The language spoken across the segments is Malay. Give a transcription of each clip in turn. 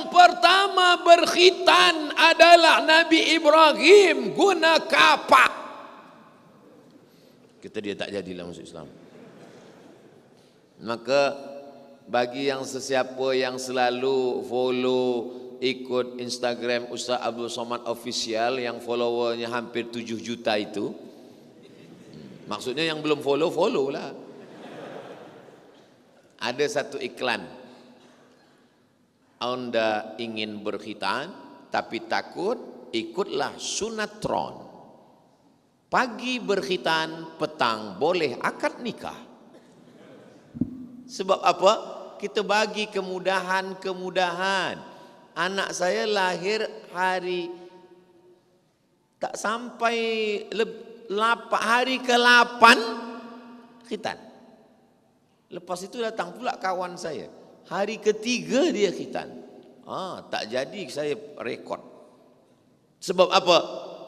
Yang pertama berkhitan adalah Nabi Ibrahim guna kapak. Kita dia tak jadilah masuk Islam. Maka bagi yang sesiapa yang selalu follow ikut Instagram Ustaz Abdul Somad Official yang followernya hampir 7 juta itu, maksudnya yang belum follow, follow lah. Ada satu iklan, Anda ingin berkhitan tapi takut, ikutlah sunatron. Pagi berkhitan, petang boleh akad nikah. Sebab apa? Kita bagi kemudahan-kemudahan. Anak saya lahir hari tak sampai hari ke-8 khitan. Lepas itu datang pula kawan saya. Hari ke-3 dia khitan. Tak jadi saya rekod. Sebab apa?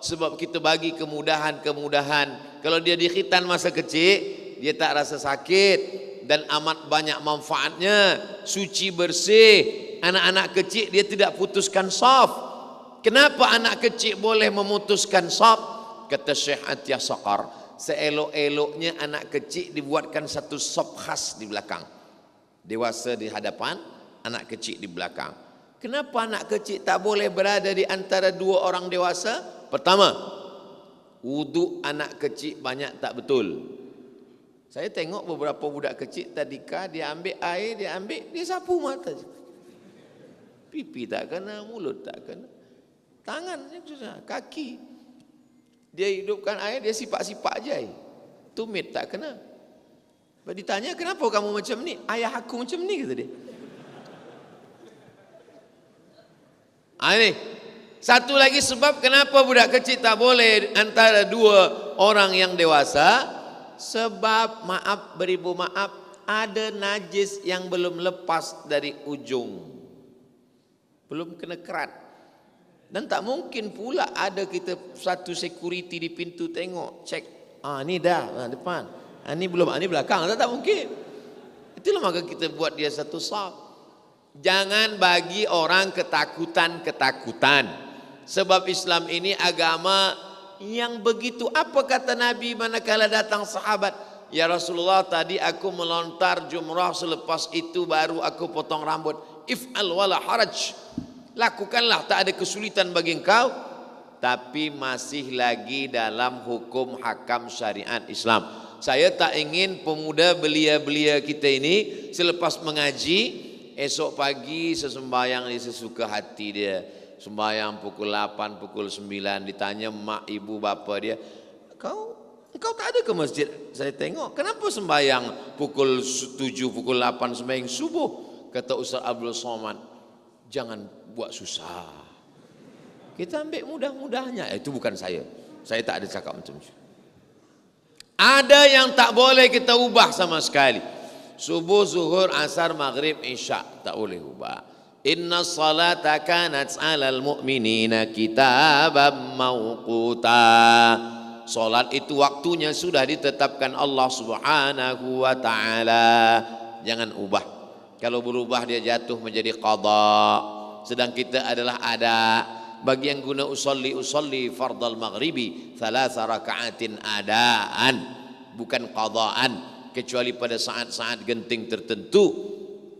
Sebab kita bagi kemudahan-kemudahan. Kalau dia dikhitan masa kecil, dia tak rasa sakit dan amat banyak manfaatnya, suci bersih. Anak-anak kecil dia tidak putuskan saf. Kenapa anak kecil boleh memutuskan saf? Kata Syekh Atiyah Saqar, seelok-eloknya anak kecil dibuatkan satu saf khas di belakang. Dewasa di hadapan, anak kecil di belakang. Kenapa anak kecil tak boleh berada di antara dua orang dewasa? Pertama, wuduk anak kecil banyak tak betul. Saya tengok beberapa budak kecil tadika, dia ambil air, dia sapu mata. Pipi tak kena, mulut tak kena, tangan, kaki. Dia hidupkan air, dia sipak-sipak je air. Tumit tak kena. Ditanya, kenapa kamu macam ni? Ayah aku macam ni, kata dia. Ini satu lagi sebab kenapa budak kecil tak boleh antara dua orang yang dewasa. Sebab maaf beribu maaf, ada najis yang belum lepas dari ujung, belum kena kerat. Dan tak mungkin pula ada kita satu security di pintu tengok, cek, ni dah depan, ni belum, ni belakang. Tak mungkin. Itulah maka kita buat dia satu saf. Jangan bagi orang ketakutan-ketakutan. Sebab Islam ini agama yang begitu. Apa kata Nabi manakala datang sahabat, ya Rasulullah, tadi aku melontar jumrah, selepas itu baru aku potong rambut. If'al wala haraj, lakukanlah, tak ada kesulitan bagi engkau. Tapi masih lagi dalam hukum hakam syariat Islam. Saya tak ingin pemuda belia-belia kita ini selepas mengaji, esok pagi sesembayang dia sesuka hati dia, sembahyang pukul 8, pukul 9, ditanya mak ibu bapa dia, Kau tak ada ke masjid? Saya tengok, kenapa sembahyang pukul 7, pukul 8 sembahyang subuh? Kata Ustaz Abdul Somad, jangan buat susah. Kita ambil mudah-mudahnya. Itu bukan saya. Saya tak ada cakap macam itu. Ada yang tak boleh kita ubah sama sekali. Subuh, zuhur, asar, maghrib, isya, tak boleh ubah. Inna salata kanat 'alal mu'minina kitaban mawquta. Salat itu waktunya sudah ditetapkan Allah Subhanahu wa taala. Jangan ubah. Kalau berubah dia jatuh menjadi qada. Sedang kita adalah ada. Bagi yang guna usolli fardal maghribi 3 raka'atin adaan, bukan qadaan, kecuali pada saat-saat genting tertentu.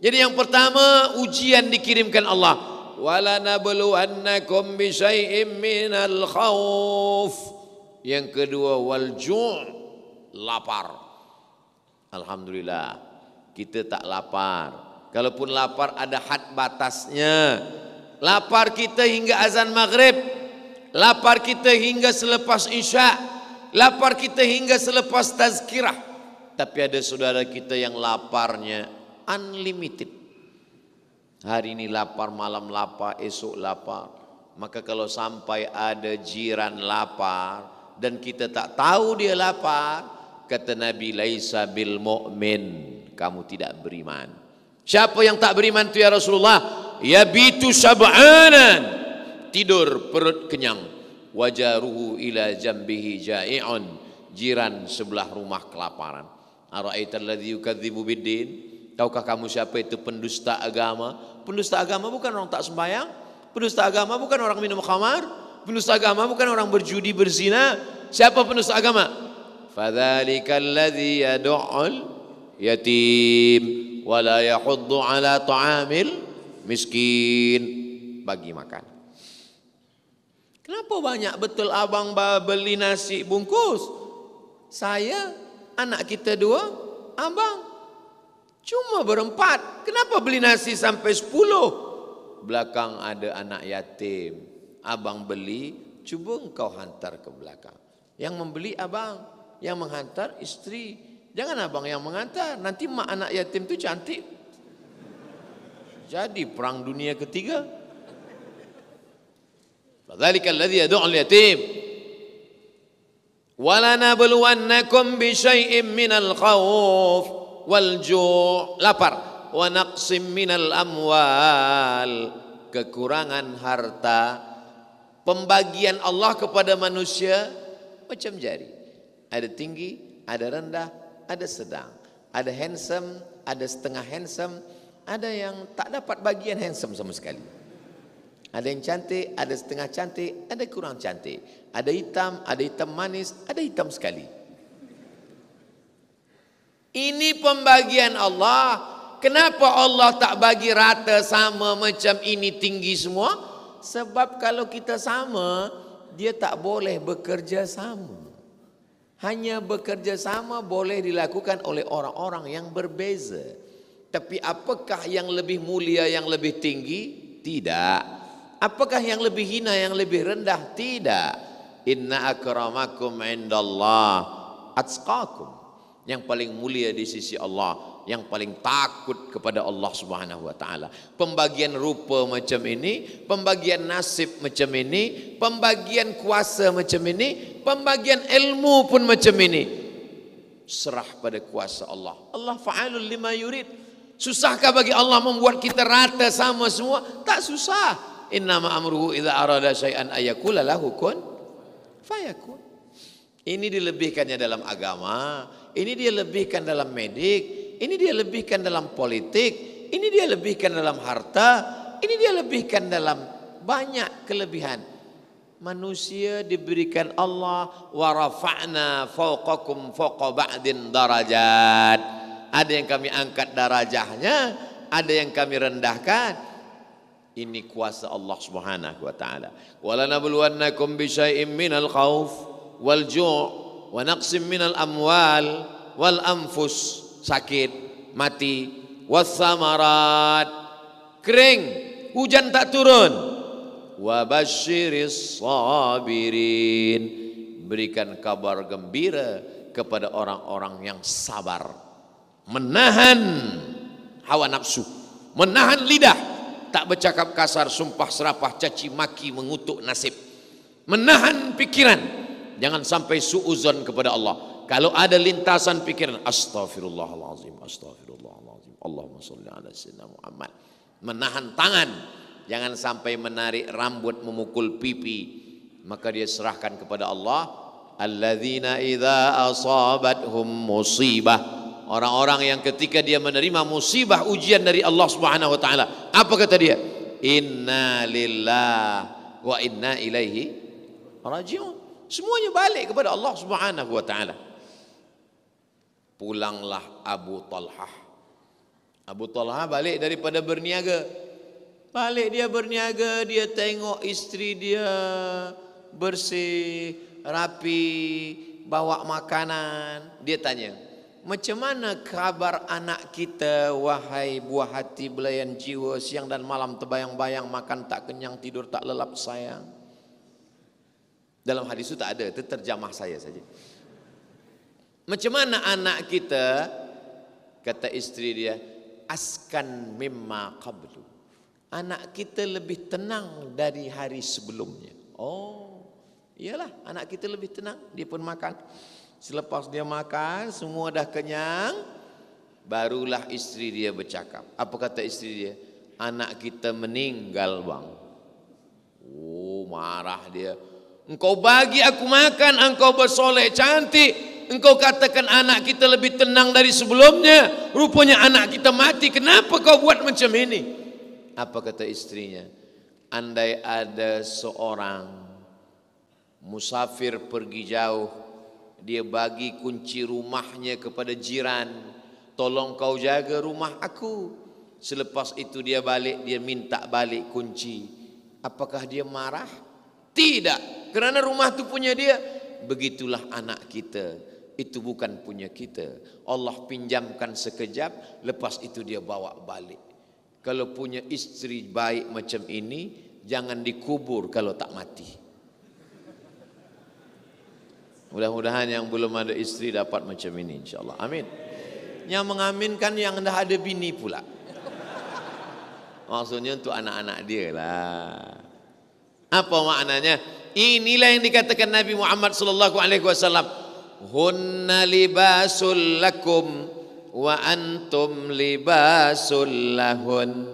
Jadi yang pertama, ujian dikirimkan Allah. Wala nabluwannakum bi syai'im minal khauf. Yang kedua, wal ju', lapar. Alhamdulillah kita tak lapar. Kalaupun lapar ada had batasnya. Lapar kita hingga azan maghrib, lapar kita hingga selepas isya, lapar kita hingga selepas tazkirah. Tapi ada saudara kita yang laparnya unlimited. Hari ini lapar, malam lapar, esok lapar. Maka kalau sampai ada jiran lapar dan kita tak tahu dia lapar, kata Nabi, laisa bil mu'min, kamu tidak beriman. Siapa yang tak beriman itu ya Rasulullah? Yabitu sab'anan, tidur perut kenyang, wajaruhu ila jambihi ja'i'un, jiran sebelah rumah kelaparan. Ara'aital ladzi yukadzibu biddin, tahukah kamu siapa itu pendusta agama? Pendusta agama bukan orang tak sembahyang. Pendusta agama bukan orang minum khamar. Pendusta agama bukan orang berjudi, berzina. Siapa pendusta agama? Fadzalikal ladzi yad'ul yatim wa la yahuddu ala ta'amil miskin. Bagi makan. Kenapa banyak betul abang beli nasi bungkus? Saya, anak kita 2, abang cuma berempat. Kenapa beli nasi sampai 10? Belakang ada anak yatim. Abang beli, cuba engkau hantar ke belakang. Yang membeli abang, yang menghantar istri. Jangan abang yang menghantar. Nanti mak anak yatim tu cantik. Jadi perang dunia ketiga. Fadzalika alladzi yad'ul yatim. Walanabluwannakum bisyai'im minal khauf wal ju', lapar, wa naqsim minal amwal, kekurangan harta. Pembagian Allah kepada manusia macam jari. Ada tinggi, ada rendah, ada sedang. Ada handsome, ada setengah handsome, ada yang tak dapat bagian handsome sama sekali. Ada yang cantik, ada setengah cantik, ada kurang cantik. Ada hitam manis, ada hitam sekali. Ini pembagian Allah. Kenapa Allah tak bagi rata sama macam ini tinggi semua? Sebab kalau kita sama, dia tak boleh bekerja sama. Hanya bekerja sama boleh dilakukan oleh orang-orang yang berbeza. Tapi apakah yang lebih mulia, yang lebih tinggi? Tidak. Apakah yang lebih hina, yang lebih rendah? Tidak. Inna akramakum indallah atqakum. Yang paling mulia di sisi Allah, yang paling takut kepada Allah Subhanahu wa taala. Pembagian rupa macam ini, pembagian nasib macam ini, pembagian kuasa macam ini, pembagian ilmu pun macam ini. Serah pada kuasa Allah. Allah fa'alul lima yurid. Susahkah bagi Allah membuat kita rata sama semua? Tak susah. Innama amruhu idza arada syai'an ayakula lahu kun fayakun. Ini dilebihkannya dalam agama, ini dia lebihkan dalam medik, ini dia lebihkan dalam politik, ini dia lebihkan dalam harta, ini dia lebihkan dalam banyak kelebihan. Manusia diberikan Allah wa rafa'na fawqakum fawqa ba'din darajat. Ada yang kami angkat darajahnya, ada yang kami rendahkan. Ini kuasa Allah Subhanahu wa taala. Walanabluwannakum bisyai'im minal khauf wal ju' wa naqsim minal amwal wal anfus, sakit, mati, was samarat, kering, hujan tak turun. Wa basyiris sabirin, berikan kabar gembira kepada orang-orang yang sabar, menahan hawa nafsu, menahan lidah, tak bercakap kasar, sumpah serapah, caci maki, mengutuk nasib, menahan pikiran, jangan sampai suuzon kepada Allah. Kalau ada lintasan pikiran, astaghfirullahalazim, astaghfirullahalazim, Allahumma sholli ala sayyidina Muhammad. Menahan tangan, jangan sampai menarik rambut, memukul pipi, maka dia serahkan kepada Allah. Alladzina idza asabathum musibah, orang-orang yang ketika dia menerima musibah, ujian dari Allah Subhanahu wa taala, apa kata dia? Inna lillahi wa inna ilaihi raji'un. Semuanya balik kepada Allah Subhanahu wa taala. Pulanglah Abu Talhah. Abu Talhah balik daripada berniaga. Balik dia berniaga, dia tengok isteri dia bersih, rapi, bawa makanan. Dia tanya, macam mana kabar anak kita, wahai buah hati belayan jiwa, siang dan malam terbayang-bayang, makan tak kenyang, tidur tak lelap sayang. Dalam hadis itu tak ada, itu terjemah saya saja. Macam mana anak kita? Kata isteri dia, askan mimma qablu. Anak kita lebih tenang dari hari sebelumnya. Oh, iyalah, anak kita lebih tenang. Dia pun makan. Selepas dia makan, semua dah kenyang, barulah isteri dia bercakap. Apa kata isteri dia? Anak kita meninggal, bang. Oh, marah dia. Engkau bagi aku makan, engkau bersolek cantik, engkau katakan anak kita lebih tenang dari sebelumnya. Rupanya anak kita mati. Kenapa kau buat macam ini? Apa kata istrinya? Andai ada seorang musafir pergi jauh, dia bagi kunci rumahnya kepada jiran, tolong kau jaga rumah aku. Selepas itu dia balik, dia minta balik kunci. Apakah dia marah? Tidak, kerana rumah itu punya dia. Begitulah anak kita, itu bukan punya kita. Allah pinjamkan sekejap, lepas itu dia bawa balik. Kalau punya istri baik macam ini, jangan dikubur kalau tak mati. Mudah-mudahan yang belum ada istri dapat macam ini, insyaAllah. Amin. Yang mengaminkan yang dah ada bini pula. Maksudnya untuk anak-anak dia lah. Apa maknanya? Inilah yang dikatakan Nabi Muhammad sallallahu alaihi wasallam, hunna libasul lakum wa antum libasul lahun.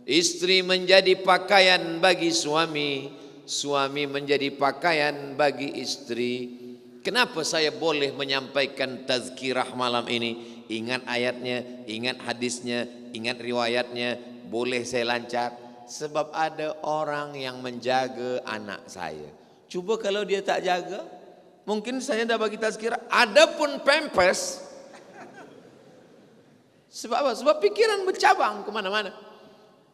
Istri menjadi pakaian bagi suami, suami menjadi pakaian bagi istri. Kenapa saya boleh menyampaikan tazkirah malam ini? Ingat ayatnya, ingat hadisnya, ingat riwayatnya, boleh saya lancar. Sebab ada orang yang menjaga anak saya. Cuba kalau dia tak jaga, mungkin saya dah bagi tazkirah, ada pun pampers. Sebab apa? Sebab pikiran bercabang kemana-mana.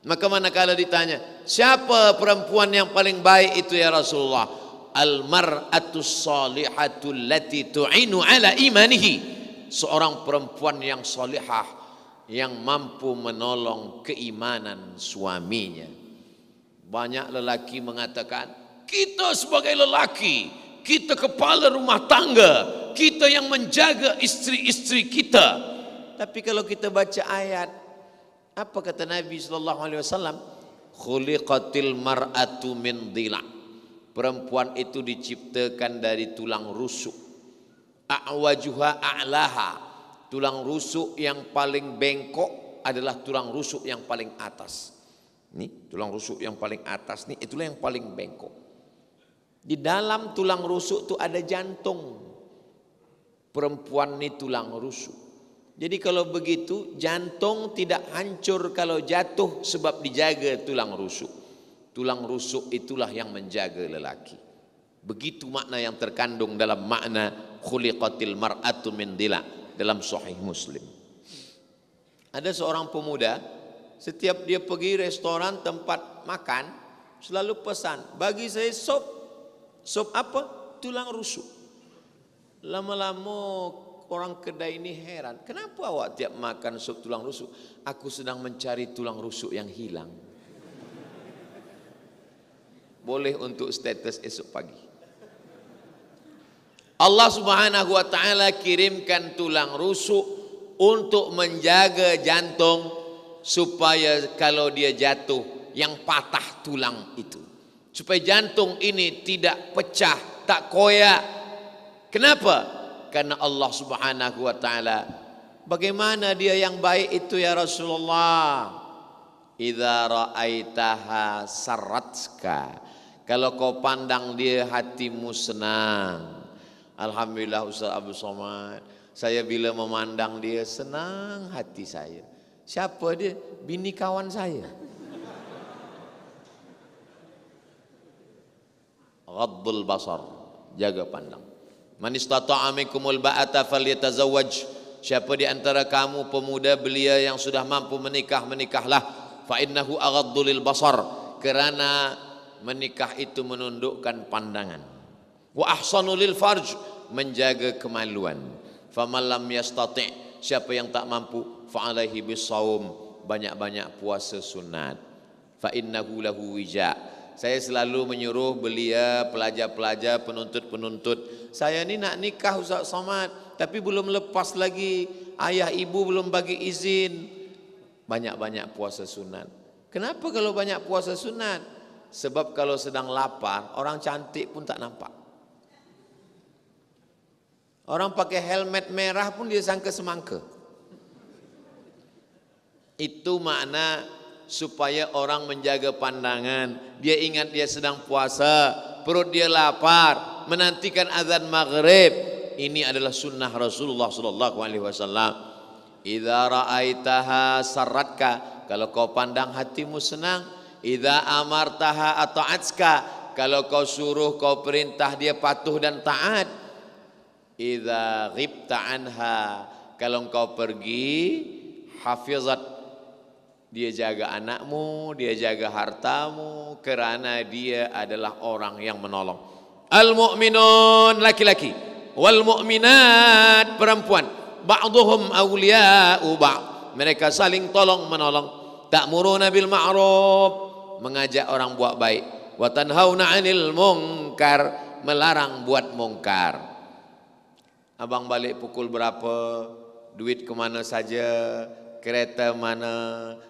Maka manakala ditanya, siapa perempuan yang paling baik itu ya Rasulullah? Al-mar'atus salihatul lati tu'inu ala imanihi. Seorang perempuan yang salihah, yang mampu menolong keimanan suaminya. Banyak lelaki mengatakan, kita sebagai lelaki, kita kepala rumah tangga, kita yang menjaga istri-istri kita. Tapi kalau kita baca ayat, apa kata Nabi SAW? Khuliqatil mar'atu min dhila'. Perempuan itu diciptakan dari tulang rusuk. A'wajuha a'laha. Tulang rusuk yang paling bengkok adalah tulang rusuk yang paling atas. Ini tulang rusuk yang paling atas nih, itulah yang paling bengkok. Di dalam tulang rusuk itu ada jantung. Perempuan ini tulang rusuk. Jadi kalau begitu, jantung tidak hancur kalau jatuh sebab dijaga tulang rusuk. Tulang rusuk itulah yang menjaga lelaki. Begitu makna yang terkandung dalam makna khuliqatil mar'atu min dhila dalam Sahih Muslim. Ada seorang pemuda, setiap dia pergi restoran tempat makan, selalu pesan, bagi saya sup. Sup apa? Tulang rusuk. Lama-lama orang kedai ini heran, kenapa awak tiap makan sup tulang rusuk? Aku sedang mencari tulang rusuk yang hilang. Boleh untuk status esok pagi. Allah Subhanahu wa taala kirimkan tulang rusuk untuk menjaga jantung supaya kalau dia jatuh yang patah tulang itu, supaya jantung ini tidak pecah, tak koyak. Kenapa? Karena Allah Subhanahu wa taala. Bagaimana dia yang baik itu ya Rasulullah? Idza ra'aitaha sarratska. Kalau kau pandang dia hatimu senang. Alhamdulillah Ustaz Abdul Somad, saya bila memandang dia senang hati saya. Siapa dia? Bini kawan saya. Ghaddul basar, jaga pandang. Man istata'a minkumul ba'ata falyatazawwaj. Siapa di antara kamu pemuda belia yang sudah mampu menikah, menikahlah. Fa innahu aghaddu lil basar, kerana menikah itu menundukkan pandangan. Wa ahsanu lil farj, menjaga kemaluan. Faman lam yastati', siapa yang tak mampu, fa alaihi bisawm, banyak-banyak puasa sunat. Fa innahu lahu wija. Saya selalu menyuruh belia, pelajar-pelajar, penuntut-penuntut, saya ni nak nikah Ustaz Somad, tapi belum lepas lagi, ayah ibu belum bagi izin. Banyak-banyak puasa sunat. Kenapa kalau banyak puasa sunat? Sebab kalau sedang lapar, orang cantik pun tak nampak. Orang pakai helmet merah pun dia sangka semangka. Itu makna supaya orang menjaga pandangan. Dia ingat dia sedang puasa, perut dia lapar, menantikan azan maghrib. Ini adalah sunnah Rasulullah sallallahu alaihi wasallam. Idza ra'aitaha sarratka, kalau kau pandang hatimu senang. Idza amartaha ata'atska, kalau kau suruh, kau perintah, dia patuh dan taat. Idza ghibta anha, kalau kau pergi, hafizat, dia jaga anakmu, dia jaga hartamu, kerana dia adalah orang yang menolong. Al-mu'minun laki-laki, wal mu'minat perempuan, ba'duhum awliya'u ba'd, mereka saling tolong menolong. Ta'muruna bil ma'ruf, mengajak orang buat baik, wa tanhauna 'anil munkar, melarang buat mungkar. Abang balik pukul berapa? Duit kemana saja? Kereta mana?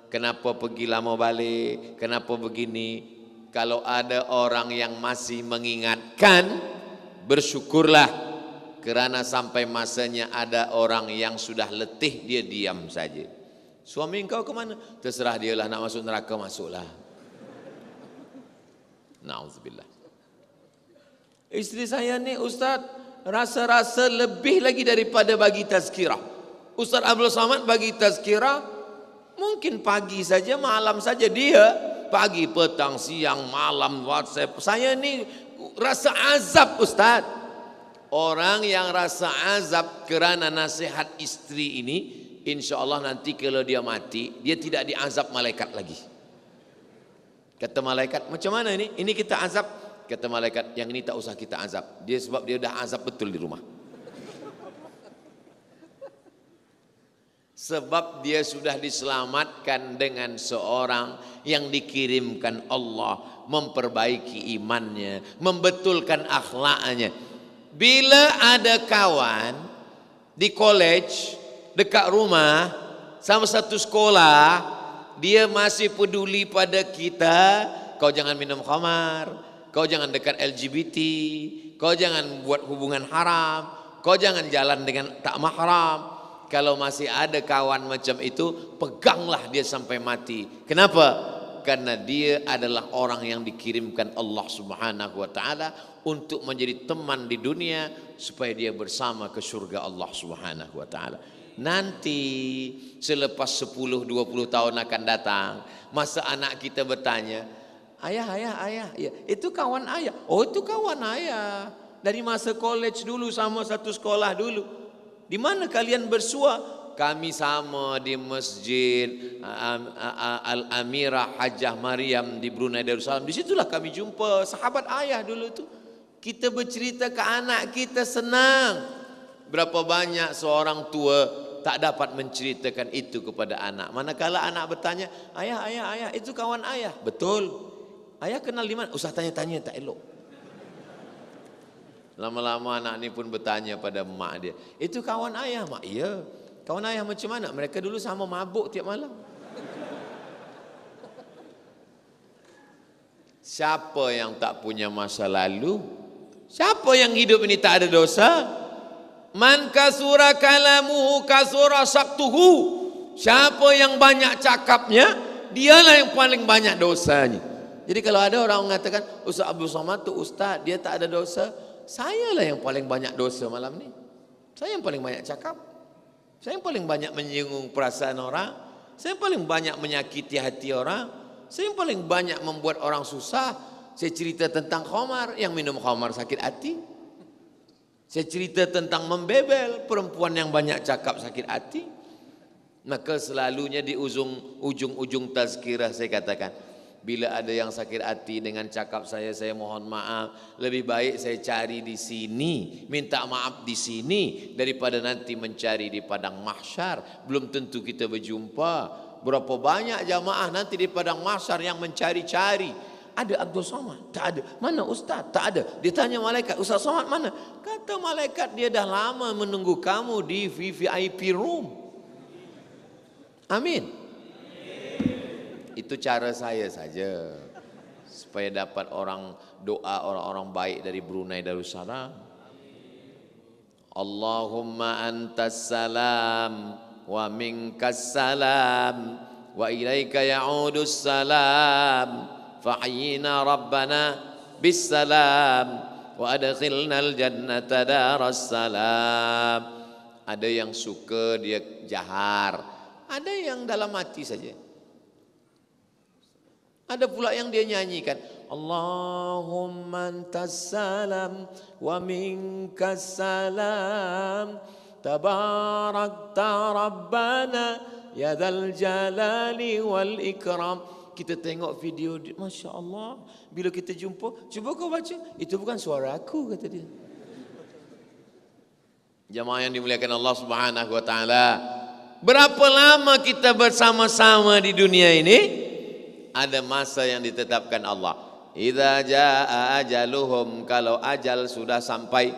Kenapa pergi lama balik? Kenapa begini? Kalau ada orang yang masih mengingatkan, bersyukurlah, kerana sampai masanya ada orang yang sudah letih, dia diam saja. Suami engkau ke mana? Terserah dia lah, nak masuk neraka masuklah. Na'udzubillah. Isteri saya ni Ustaz, rasa-rasa lebih lagi daripada bagi tazkirah. Ustaz Abdul Samad bagi tazkirah mungkin pagi saja, malam saja. Dia pagi, petang, siang, malam, WhatsApp. Saya ni rasa azab Ustaz. Orang yang rasa azab kerana nasihat isteri ini, insya Allah nanti kalau dia mati, dia tidak diazab malaikat lagi. Kata malaikat, macam mana ini? Ini kita azab. Kata malaikat, yang ini tak usah kita azab. Dia sebab dia dah azab betul di rumah. Sebab dia sudah diselamatkan dengan seorang yang dikirimkan Allah, memperbaiki imannya, membetulkan akhlaknya. Bila ada kawan di college dekat rumah sama satu sekolah, dia masih peduli pada kita, kau jangan minum khamar, kau jangan dekat LGBT, kau jangan buat hubungan haram, kau jangan jalan dengan tak mahram. Kalau masih ada kawan macam itu, peganglah dia sampai mati. Kenapa? Karena dia adalah orang yang dikirimkan Allah Subhanahu wa taala untuk menjadi teman di dunia supaya dia bersama ke surga Allah Subhanahu wa taala. Nanti selepas 10-20 tahun akan datang, masa anak kita bertanya, ayah, ya, itu kawan ayah. Oh, itu kawan ayah. Dari masa college dulu, sama satu sekolah dulu. Di mana kalian bersua? Kami sama di Masjid Al-Amirah Hajjah Maryam di Brunei Darussalam. Di situlah kami jumpa sahabat ayah dulu tu. Kita bercerita ke anak kita, senang. Berapa banyak seorang tua tak dapat menceritakan itu kepada anak. Manakala anak bertanya, ayah, itu kawan ayah. Betul. Ayah kenal di mana? Usah tanya-tanya, tak elok. Lama-lama anak ni pun bertanya pada mak dia, itu kawan ayah? Mak, iya. Kawan ayah macam mana? Mereka dulu sama mabuk tiap malam. Siapa yang tak punya masa lalu? Siapa yang hidup ini tak ada dosa? Man kasura kalamuhu kasura saktuhu. Siapa yang banyak cakapnya, dialah yang paling banyak dosanya. Jadi kalau ada orang mengatakan Ustaz Abdul Samad tu ustaz, dia tak ada dosa, sayalah yang paling banyak dosa malam ni. Saya yang paling banyak cakap. Saya yang paling banyak menyinggung perasaan orang. Saya yang paling banyak menyakiti hati orang. Saya yang paling banyak membuat orang susah. Saya cerita tentang khamar, yang minum khamar sakit hati. Saya cerita tentang membebel, perempuan yang banyak cakap sakit hati. Maka selalunya di ujung-ujung tazkirah saya katakan, bila ada yang sakit hati dengan cakap saya mohon maaf. Lebih baik saya cari di sini, minta maaf di sini, daripada nanti mencari di padang mahsyar. Belum tentu kita berjumpa. Berapa banyak jamaah nanti di padang mahsyar yang mencari-cari. Ada Abdul Samad? Tak ada. Mana Ustaz? Tak ada. Dia tanya malaikat, Ustaz Samad mana? Kata malaikat, dia dah lama menunggu kamu di VIP room. Amin. Itu cara saya saja supaya dapat orang doa orang-orang baik dari Brunei Darussalam. Allahumma antas salam wa minkas salam wa ilaika ya'udus salam fahyina rabbana bis salam wa adkhilnal jannata daras salam. Ada yang suka dia jahar, ada yang dalam hati saja. Ada pula yang dia nyanyikan, Allahumma antas salam wa minkas salam tabarakta rabbana ya dzal jalali wal ikram. Kita tengok video, Masya Allah. Bila kita jumpa, cuba kau baca, itu bukan suara aku, kata dia. Jamaah yang dimuliakan Allah Subhanahu wa taala, berapa lama kita bersama-sama di dunia ini? Ada masa yang ditetapkan Allah. Idza jaa ajaluhum, kalau ajal sudah sampai,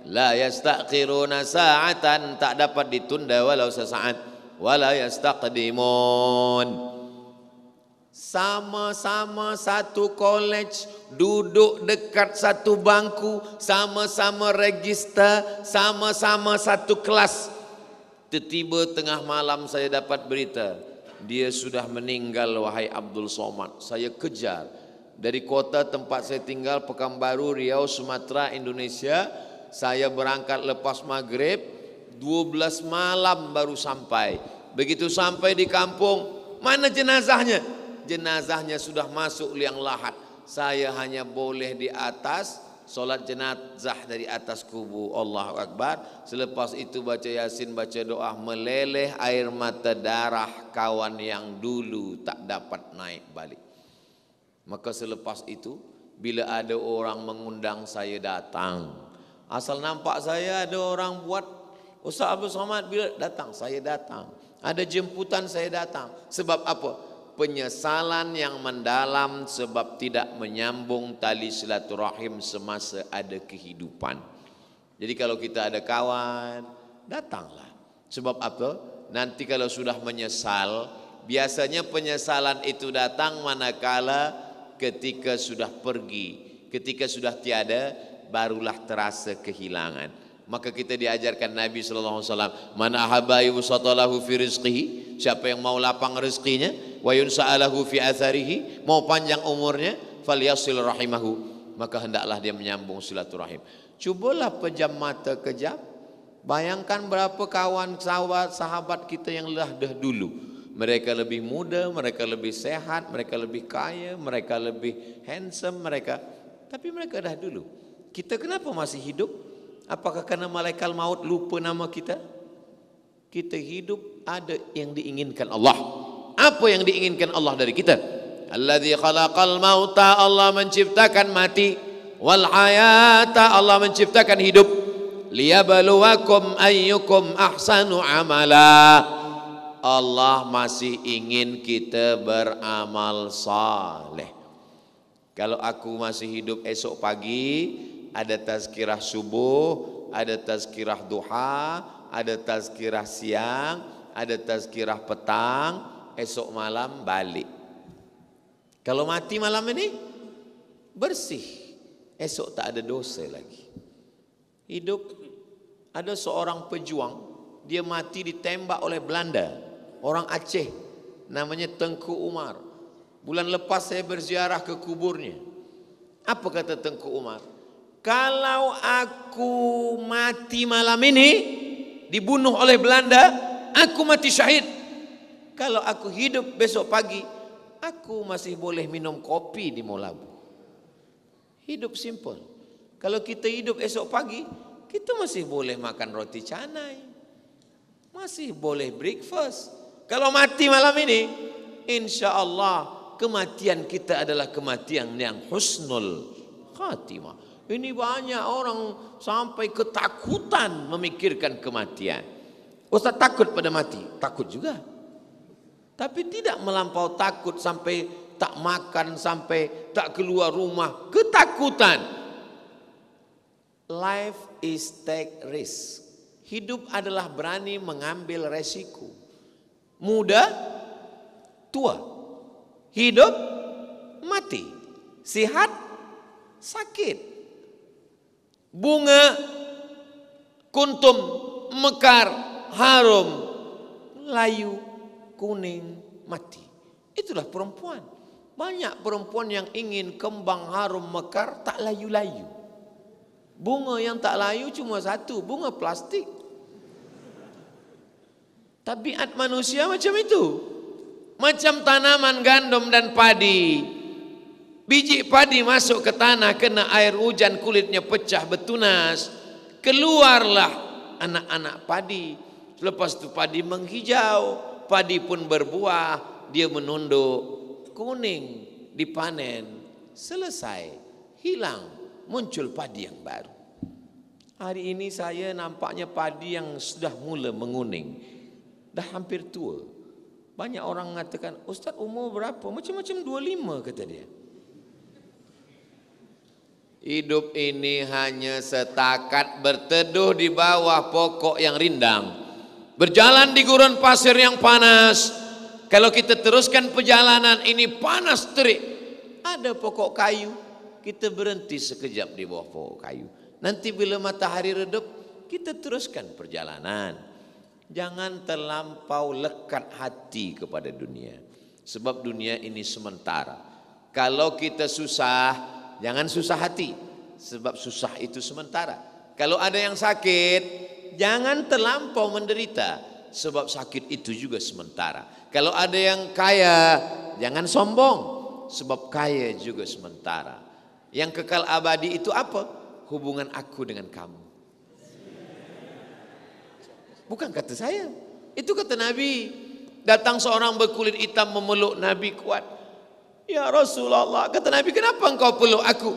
la yastakhiruna sa'atan, tak dapat ditunda walau sesaat, wala yastaqdimun. Sama-sama satu college, duduk dekat satu bangku, sama-sama register, sama-sama satu kelas. Tiba-tiba tengah malam saya dapat berita, dia sudah meninggal wahai Abdul Somad. Saya kejar dari kota tempat saya tinggal, Pekanbaru, Riau, Sumatera, Indonesia. Saya berangkat lepas maghrib, 12 malam baru sampai. Begitu sampai di kampung, mana jenazahnya? Jenazahnya sudah masuk liang lahat. Saya hanya boleh di atas, solat jenazah dari atas kubu. Allahu Akbar. Selepas itu baca Yasin, baca doa, meleleh air mata darah kawan yang dulu tak dapat naik balik. Maka selepas itu, bila ada orang mengundang, saya datang. Asal nampak saya ada orang buat, Ustaz Abdul Somad bila datang, saya datang. Ada jemputan, saya datang. Sebab apa? Penyesalan yang mendalam sebab tidak menyambung tali silaturahim semasa ada kehidupan. Jadi kalau kita ada kawan, datanglah. Sebab apa? Nanti kalau sudah menyesal, biasanya penyesalan itu datang manakala ketika sudah pergi, ketika sudah tiada, barulah terasa kehilangan. Maka kita diajarkan Nabi SAW, man ahabba yubsatalahu fi rizqihi, siapa yang mau lapang rezekinya, wa yunsa'alahu fi atharihi, mau panjang umurnya, falyasil rahimahu, maka hendaklah dia menyambung silaturahim. Cubalah pejam mata kejap, bayangkan berapa kawan sahabat kita yang dah dulu. Mereka lebih muda, mereka lebih sehat, mereka lebih kaya, mereka lebih handsome, tapi mereka dah dulu. Kita kenapa masih hidup? Apakah karena malaikat maut lupa nama kita? Kita hidup, ada yang diinginkan Allah. Apa yang diinginkan Allah dari kita? Alladzi khalaqal mauta, Allah menciptakan mati, wal hayata, Allah menciptakan hidup, liyabluwakum ayyukum ahsanu amala. Allah masih ingin kita beramal saleh. Kalau aku masih hidup esok pagi, ada tazkirah subuh, ada tazkirah duha, ada tazkirah siang, ada tazkirah petang, esok malam balik. Kalau mati malam ini, bersih, esok tak ada dosa lagi. Hidup, ada seorang pejuang, dia mati ditembak oleh Belanda, orang Aceh, namanya Tengku Umar. Bulan lepas saya berziarah ke kuburnya. Apa kata Tengku Umar? Kalau aku mati malam ini, dibunuh oleh Belanda, aku mati syahid. Kalau aku hidup besok pagi, aku masih boleh minum kopi di Molabu. Hidup simple. Kalau kita hidup esok pagi, kita masih boleh makan roti canai, masih boleh breakfast. Kalau mati malam ini, insya Allah kematian kita adalah kematian yang husnul khatimah. Ini banyak orang sampai ketakutan memikirkan kematian. Ustaz takut pada mati? Takut juga. Tapi tidak melampau takut sampai tak makan, sampai tak keluar rumah. Ketakutan. Life is take risk. Hidup adalah berani mengambil resiko. Muda, tua. Hidup, mati. Sihat, sakit. Bunga, kuntum, mekar, harum, layu, kuning, mati. Itulah perempuan. Banyak perempuan yang ingin kembang harum mekar tak layu-layu. Bunga yang tak layu cuma satu, bunga plastik. Tabiat manusia macam itu. Macam tanaman gandum dan padi. Biji padi masuk ke tanah, kena air hujan, kulitnya pecah bertunas. Keluarlah anak-anak padi. Lepas itu padi menghijau, padi pun berbuah, dia menunduk, kuning, dipanen, selesai, hilang, muncul padi yang baru. Hari ini saya nampaknya padi yang sudah mula menguning, dah hampir tua. Banyak orang mengatakan, Ustaz umur berapa? Macam-macam 25 kata dia. Hidup ini hanya setakat berteduh di bawah pokok yang rindang, berjalan di gurun pasir yang panas. Kalau kita teruskan perjalanan ini panas terik, ada pokok kayu, kita berhenti sekejap di bawah pokok kayu. Nanti bila matahari redup, kita teruskan perjalanan. Jangan terlampau lekat hati kepada dunia, sebab dunia ini sementara. Kalau kita susah, jangan susah hati, sebab susah itu sementara. Kalau ada yang sakit, jangan terlampau menderita, sebab sakit itu juga sementara. Kalau ada yang kaya, jangan sombong, sebab kaya juga sementara. Yang kekal abadi itu apa? Hubungan aku dengan kamu. Bukan kata saya, itu kata Nabi. Datang seorang berkulit hitam memeluk Nabi kuat. Ya Rasulullah, kata Nabi, kenapa engkau peluk aku?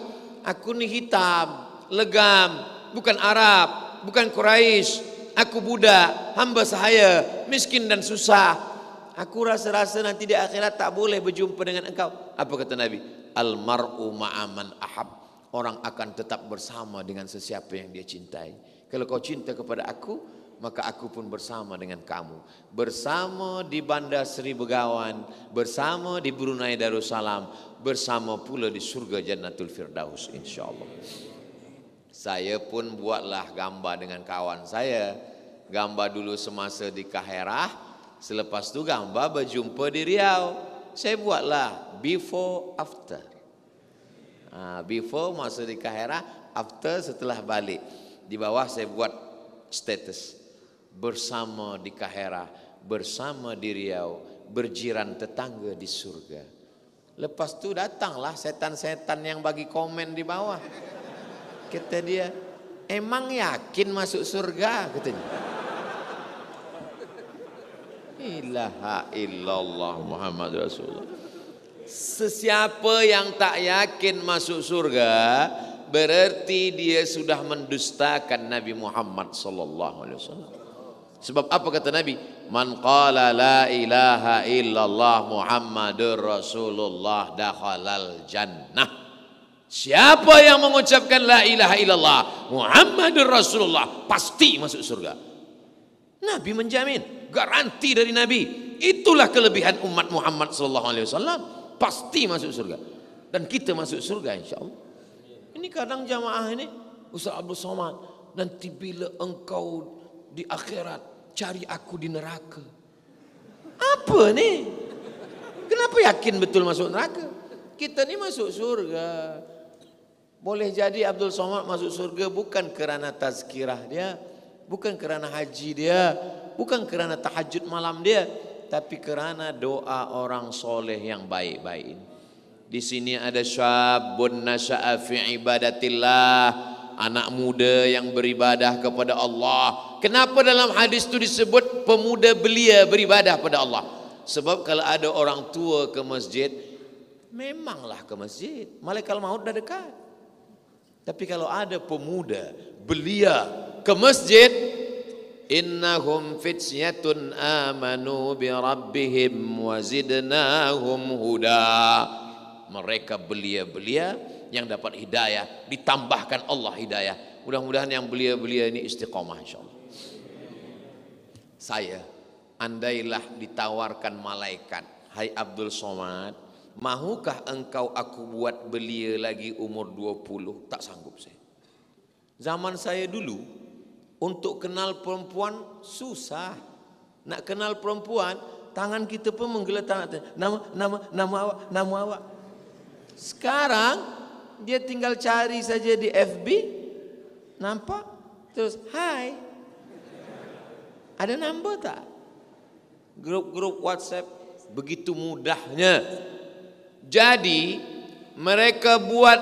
Aku ni hitam, legam, bukan Arab, bukan Quraisy. Aku budak, hamba sahaya, miskin dan susah. Aku rasa-rasa nanti di akhirat tak boleh berjumpa dengan engkau. Apa kata Nabi? Al-mar'u ma'aman ahab. Orang akan tetap bersama dengan sesiapa yang dia cintai. Kalau kau cinta kepada aku, maka aku pun bersama dengan kamu. Bersama di Bandar Seri Begawan, bersama di Brunei Darussalam, bersama pula di surga Jannatul Firdaus insyaAllah. Saya pun buatlah gambar dengan kawan saya. Gambar dulu semasa di Kaherah, selepas itu gambar berjumpa di Riau. Saya buatlah before after. Before masa di Kaherah, after setelah balik. Di bawah saya buat status. Bersama di Kaherah, bersama di Riau, berjiran tetangga di surga. Lepas tu datanglah setan-setan yang bagi komen di bawah. Kata dia, emang yakin masuk surga? Katanya. Ilaha illallah Muhammad Rasulullah. Sesiapa yang tak yakin masuk surga, berarti dia sudah mendustakan Nabi Muhammad sallallahu alaihi wasallam. Sebab apa kata Nabi? Man qala la ilaha illallah Muhammadur Rasulullah dakhalal jannah. Siapa yang mengucapkan la ilaha illallah Muhammadur Rasulullah pasti masuk surga. Nabi menjamin, garanti dari Nabi. Itulah kelebihan umat Muhammad sallallahu alaihi wasallam, pasti masuk surga. Dan kita masuk surga insyaallah. Ini kadang jamaah ini, Ustaz Abdul Somad, nanti bila engkau di akhirat cari aku di neraka. Apa ni? Kenapa yakin betul masuk neraka? Kita ni masuk surga. Boleh jadi Abdul Somad masuk surga bukan kerana tazkirah dia, bukan kerana haji dia, bukan kerana tahajud malam dia, tapi kerana doa orang soleh yang baik-baik ini. Di sini ada syabun nasya'a fi ibadatillah, anak muda yang beribadah kepada Allah. Kenapa dalam hadis itu disebut pemuda belia beribadah pada Allah? Sebab kalau ada orang tua ke masjid, memanglah ke masjid, malaikat maut dah dekat. Tapi kalau ada pemuda belia ke masjid, innahum fityatun amanu bi rabbihim wa zidnahum huda. Mereka belia-belia yang dapat hidayah, ditambahkan Allah hidayah. Mudah-mudahan yang belia-belia ini istiqamah insyaallah. Saya, andailah ditawarkan malaikat, hai Abdul Somad, mahukah engkau aku buat belia lagi umur 20? Tak sanggup saya. Zaman saya dulu, untuk kenal perempuan susah. Nak kenal perempuan, tangan kita pun menggeletar. Nama awak. Sekarang dia tinggal cari saja di FB, nampak, terus hai, ada nombor tak? Grup-grup WhatsApp begitu mudahnya. Jadi Mereka buat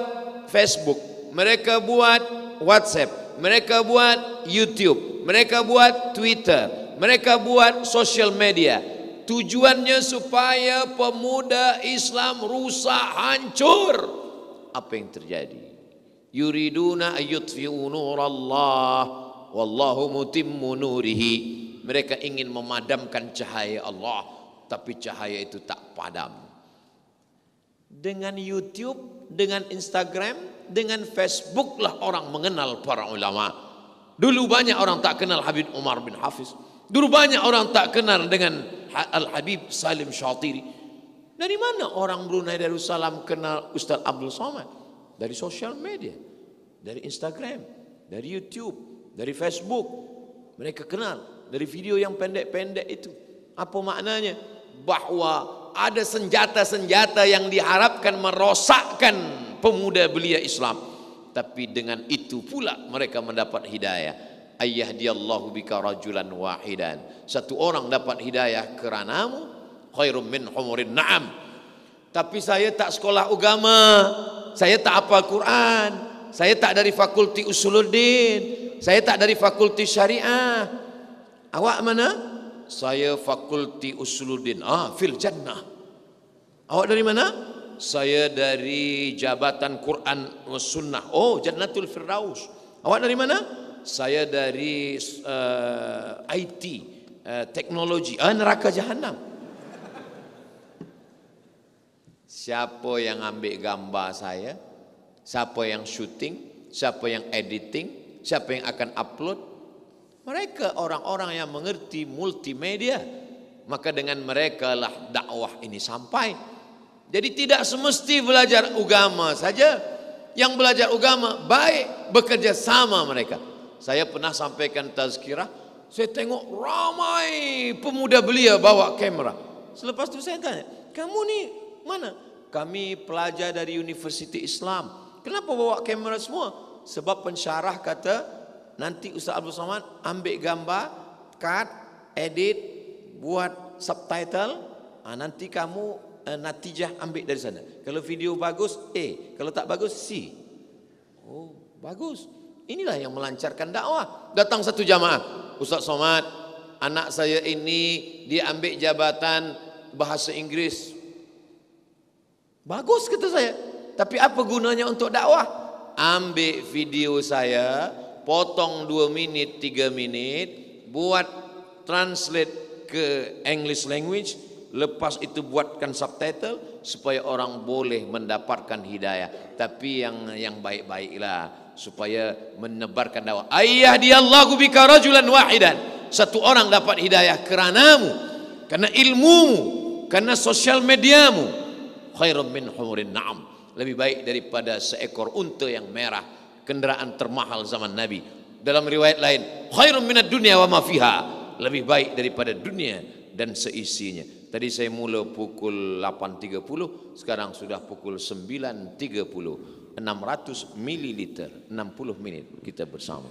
Facebook, mereka buat WhatsApp, mereka buat YouTube, mereka buat Twitter, mereka buat social media. Tujuannya supaya pemuda Islam rusak, hancur. Apa yang terjadi? Yuriduna ayyutfi'u nurallah wallahu mutimmu nurihi. Mereka ingin memadamkan cahaya Allah, tapi cahaya itu tak padam. Dengan YouTube, dengan Instagram, dengan Facebook lah orang mengenal para ulama. Dulu banyak orang tak kenal Habib Umar bin Hafiz. Dulu banyak orang tak kenal dengan Al-Habib Salim Syatiri. Dari mana orang Brunei Darussalam kenal Ustaz Abdul Somad? Dari sosial media, dari Instagram, dari YouTube, dari Facebook. Mereka kenal dari video yang pendek-pendek itu. Apa maknanya? Bahwa ada senjata-senjata yang diharapkan merosakkan pemuda belia Islam. Tapi dengan itu pula mereka mendapat hidayah. Ayyahdiyallahu bika rajulan wahidan. Satu orang dapat hidayah keranamu, khairum min humurin na'am. Tapi saya tak sekolah agama, saya tak hafal Quran, saya tak dari fakulti usuluddin, saya tak dari fakulti syariah. Awak mana? Saya fakulti usuluddin. Fil jannah. Awak dari mana? Saya dari jabatan Quran was sunnah. Jannatul Firdaus. Awak dari mana? Saya dari IT, teknologi. Neraka jahanam. Siapa yang ambil gambar saya? Siapa yang syuting? Siapa yang editing? Siapa yang akan upload? Mereka orang-orang yang mengerti multimedia. Maka dengan mereka lah dakwah ini sampai. Jadi tidak semesti belajar agama saja. Yang belajar agama baik, bekerja sama mereka. Saya pernah sampaikan tazkirah, saya tengok ramai pemuda belia bawa kamera. Selepas itu saya tanya, kamu ni mana? Kami pelajar dari Universiti Islam. Kenapa bawa kamera semua? Sebab pensyarah kata, nanti Ustaz Abdul Somad ambil gambar, cut, edit, buat subtitle, nanti kamu natijah ambil dari sana. Kalau video bagus A, kalau tak bagus C. Bagus. Inilah yang melancarkan dakwah. Datang satu jamaah, Ustaz Somad, anak saya ini dia ambil jabatan bahasa Inggris. Bagus kata saya. Tapi apa gunanya untuk dakwah? Ambil video saya, potong 2 minit, 3 minit, buat translate ke English language, lepas itu buatkan subtitle supaya orang boleh mendapatkan hidayah. Tapi yang baik-baiklah supaya menebarkan dakwah. Ayyahdiyallahu bika rajulan wahidan. Satu orang dapat hidayah keranamu, karena ilmumu, karena sosial mediamu. Khairum min humurin na'am. Lebih baik daripada seekor unta yang merah, kendaraan termahal zaman Nabi. Dalam riwayat lain, khairum minad dunya wa ma fiha. Lebih baik daripada dunia dan seisinya. Tadi saya mula pukul 8.30, sekarang sudah pukul 9.30. 600 mililiter, 60 menit kita bersama.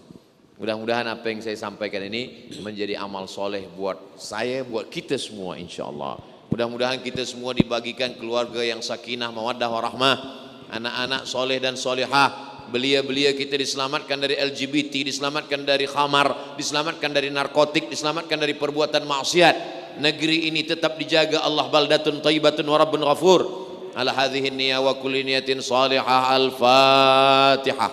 Mudah-mudahan apa yang saya sampaikan ini menjadi amal soleh buat saya, buat kita semua insyaAllah. Mudah-mudahan kita semua dibagikan keluarga yang sakinah, mawaddah, warahmah, anak-anak soleh dan solehah. Belia-belia kita diselamatkan dari LGBT, diselamatkan dari khamar, diselamatkan dari narkotik, diselamatkan dari perbuatan maksiat. Negeri ini tetap dijaga Allah, baldatun thayyibatun wa rabbun ghafur. Ala hadhihi niyya wa kulli niyatin salihah. Al-Fatihah.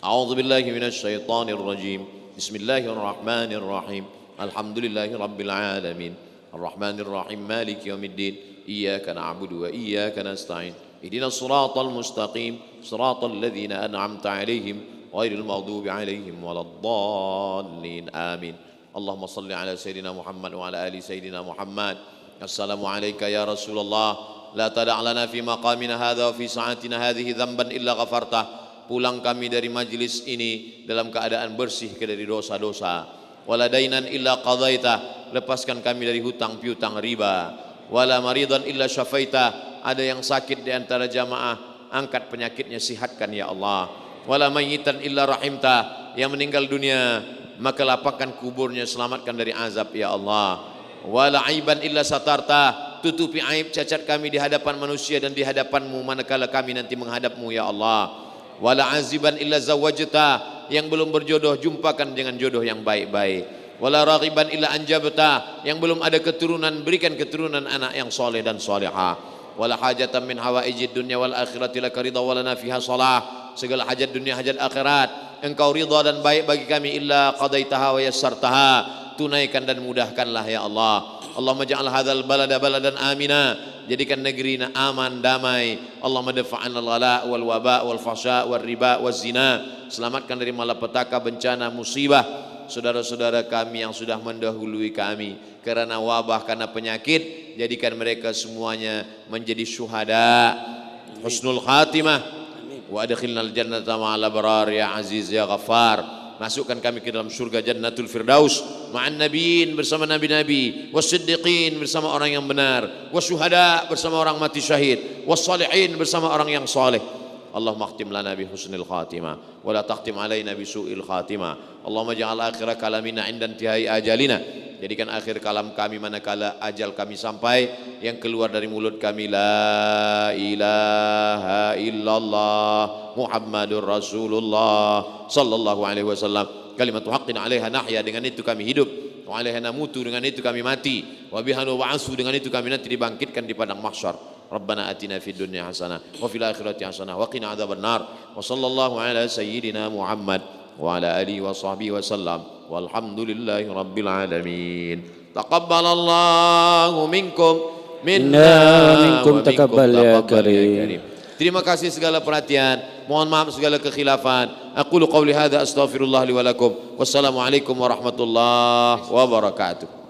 A'udzu billahi minasy syaithanir rajim. Bismillahirrahmanirrahim. Alhamdulillahi rabbil alamin. Arrahmanir rahim. Maliki yaumiddin. Iyyaka na'budu wa iyyaka nasta'in. Ihdinas siratal mustaqim. Siratal ladzina an'amta 'alaihim ghairil maghdubi 'alaihim waladdallin. Amin. Allahumma salli ala sayyidina Muhammad wa ala ali sayyidina Muhammad. Assalamualaikum ya Rasulullah. La tada' lana fi maqamina hadha wa fi sa'atina hadhihi dhanban illa ghafartah. Pulang kami dari majlis ini dalam keadaan bersih dari dosa-dosa. Wala dainan illa qadaitah. Lepaskan kami dari hutang piutang riba. Wala maridan illa syafaitah. Ada yang sakit di antara jamaah, angkat penyakitnya, sihatkan ya Allah. Wala mayyitan illa rahimtah. Yang meninggal dunia, maka lapangkan kuburnya, selamatkan dari azab ya Allah. Wala aiban illa satarta. tutupi aib cacat kami di hadapan manusia dan di hadapan-Mu manakala kami nanti menghadap-Mu ya Allah. Wala aziban illa zawajta, yang belum berjodoh jumpakan dengan jodoh yang baik-baik. Wala raghiban illa anjabta, yang belum ada keturunan berikan keturunan anak yang soleh dan solehah. Wala hajatan min hawaijid dunya wal akhirati laka ridha walana fiha salah, segala hajat dunia hajat akhirat Engkau ridha dan baik bagi kami, illa qadaitaha wa yassartaha, tunaikan dan mudahkanlah ya Allah. Allahumma ja'al hadzal balada baladan amina, jadikan negeri aman damai. Allahumma dafa'an al-ghala wal waba wal fahsya wal riba wal zina, selamatkan dari malapetaka, bencana, musibah saudara-saudara kami yang sudah mendahului kami karena wabah, karena penyakit. Jadikan mereka semuanya menjadi syuhada, husnul khatimah. Wa adkhilnal jannata ma'al abrar ya aziz ya ghaffar. Masukkan kami ke dalam surga jannatul firdaus ma'an nabiyyin, bersama nabi-nabi, wasiddiqin, bersama orang yang benar, wasyuhada, bersama orang mati syahid, wassalihin, bersama orang yang saleh. Allahumma akhtim lana bi husnil khatimah wa la takhtim alaina bi su'il khatimah. Allahumma ja'al akhir kalamina 'inda intihai ajalina, jadikan akhir kalam kami manakala ajal kami sampai, yang keluar dari mulut kami la ilaha illallah Muhammadur Rasulullah sallallahu alaihi wasallam. Kalimatu haqqin 'alaiha nahya, dengan itu kami hidup, wa 'alaiha namutu, dengan itu kami mati, wa biha nub'atsu, dengan itu kami nanti dibangkitkan di padang mahsyar. Rabbana atina fid dunya hasanah wa fil akhirati hasanah wa qina adzabannar. Wa sallallahu ala sayyidina Muhammad wa ala alihi wa sahbihi wa sallam. Walhamdulillahi rabbil alamin. Taqabbalallahu minkum minna minkum taqabbal ya karim. Terima kasih segala perhatian. Mohon maaf segala kekhilafan. Aqulu qawli hadza astaghfirullah li wa lakum. Wassalamualaikum warahmatullahi wabarakatuh.